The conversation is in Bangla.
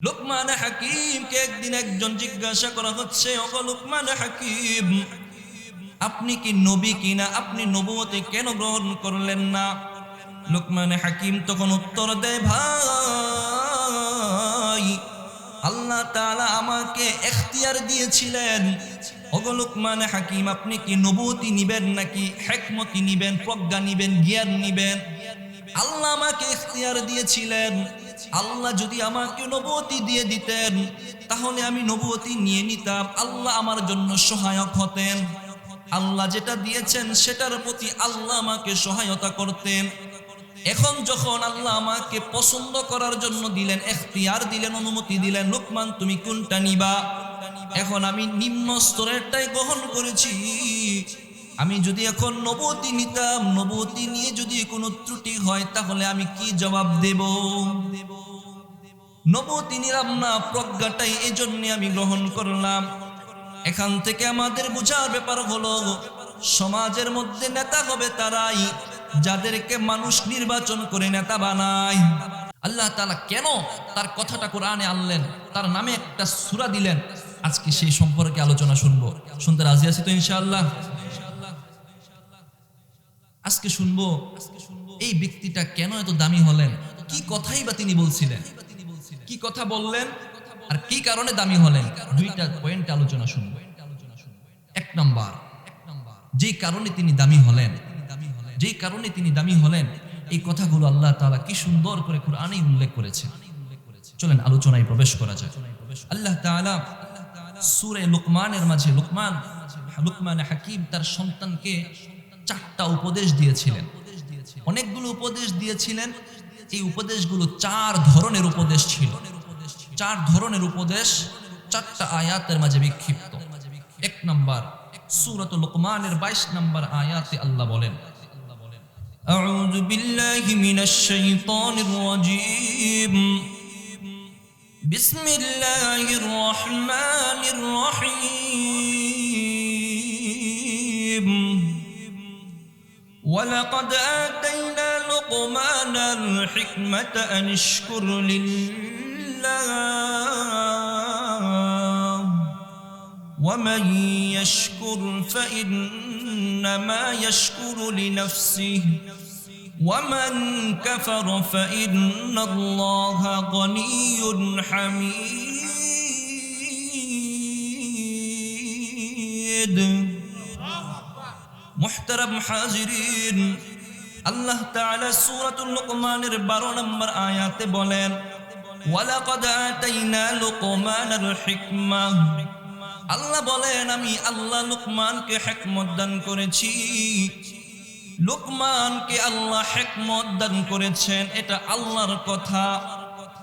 লুকমান হাকিমকে একদিন একজন জিজ্ঞাসা করা হচ্ছে, ওগো লুকমান হাকিম, আপনি কি নবী কিনা? আপনি নবুয়তে কেন গ্রহণ করলেন না? লুকমান হাকিম তখন উত্তর দেয়, ভাই, আল্লাহ তাআলা আমাকে ইখতিয়ার দিয়েছিলেন। ওগো লুকমান হাকিম, আপনি কি নবুয়তি নিবেন নাকি হিকমতি নিবেন, প্রজ্ঞা নিবেন, জ্ঞান নিবেন? আল্লাহ আমাকে ইখতিয়ার দিয়েছিলেন। আল্লাহ যদি আমাকে নবুয়তি দিয়ে দিতেন তাহলে আমি নবুয়তি নিয়ে নিতাম, আল্লাহ আমার জন্য সহায়ক হতেন। আল্লাহ যেটা দিয়েছেন সেটার প্রতি আল্লাহ আমাকে সহায়তা করতেন। এখন যখন আল্লাহ আমাকে পছন্দ করার জন্য দিলেন, ইখতিয়ার দিলেন, অনুমতি দিলেন, লুকমান তুমি কোনটা নিবা? এখন আমি নিম্ন স্তরেরটাই গ্রহণ করেছি। আমি যদি এখন নবুয়তি নিতাম, নবুয়তি নিয়ে যদি কোনো ত্রুটি হয় তাহলে আমি কি জবাব দেব? নবুয়তি নিলাম না, প্রজ্ঞাটাই এজন্য আমি গ্রহণ করলাম। এখান থেকে আমাদের বোঝার ব্যাপার হলো, সমাজের মধ্যে নেতা হবে তারাই যাদেরকে মানুষ নির্বাচন করে নেতা বানায়। আল্লাহ তাআলা কেন তার কথাটা কোরআনে আনলেন, তার নামে একটা সূরা দিলেন? আজকে সেই সম্পর্কে আলোচনা শুনবো। শুনতে রাজি আছি তো ইনশাআল্লাহ? আজকে শুনবো এই ব্যক্তিটা কেন এত দামি হলেন, কি কথাই বা তিনি বলছিলেন, কি কথা বললেন আর কি কারণে দামি হলেন। দুইটা পয়েন্ট আলোচনা শুনবো। এক নাম্বার, যেই কারণে তিনি দামি হলেন, যেই কারণে তিনি দামি হলেন, এই কথাগুলো আল্লাহ তাআলা কি সুন্দর করে কুরআনে উল্লেখ করেছেন। চলেন আলোচনায় প্রবেশ করা যাক। আল্লাহ তাআলা সূরা লুকমানের মাঝে লুকমান হাকিম তার সন্তানকে চারটা উপদেশ দিয়েছিলেন, অনেকগুলো উপদেশ দিয়েছিলেন। এই উপদেশগুলো চার ধরনের উপদেশ ছিল। চার ধরনের উপদেশ চারটা আয়াতের মাঝে বিক্ষিপ্ত। এক নাম্বার, সূরা লুকমানের 22 নম্বর আয়াতে আল্লাহ বলেন, আউযু বিল্লাহি মিনাশ শাইতানির রাজীম, বিসমিল্লাহির রহমানির রহিম, ولقد آتينا لقمان الحكمة أن اشكر لله ومن يشكر فإنما يشكر لنفسه ومن كفر فإن الله غني حميد। মুহতারাম হাজিরিন, আল্লাহ তাআলা সূরাতুল লুকমানের 12 নম্বর আয়াতে বলেন, ওয়ালাকাদ আতাইনা লুকমানাল হিকমাহ। আল্লাহ বলেন, আমি আল্লাহ লুকমানকে হিকমত দান করেছি। লুকমানকে আল্লাহ হিকমত দান করেছেন, এটা আল্লাহর কথা।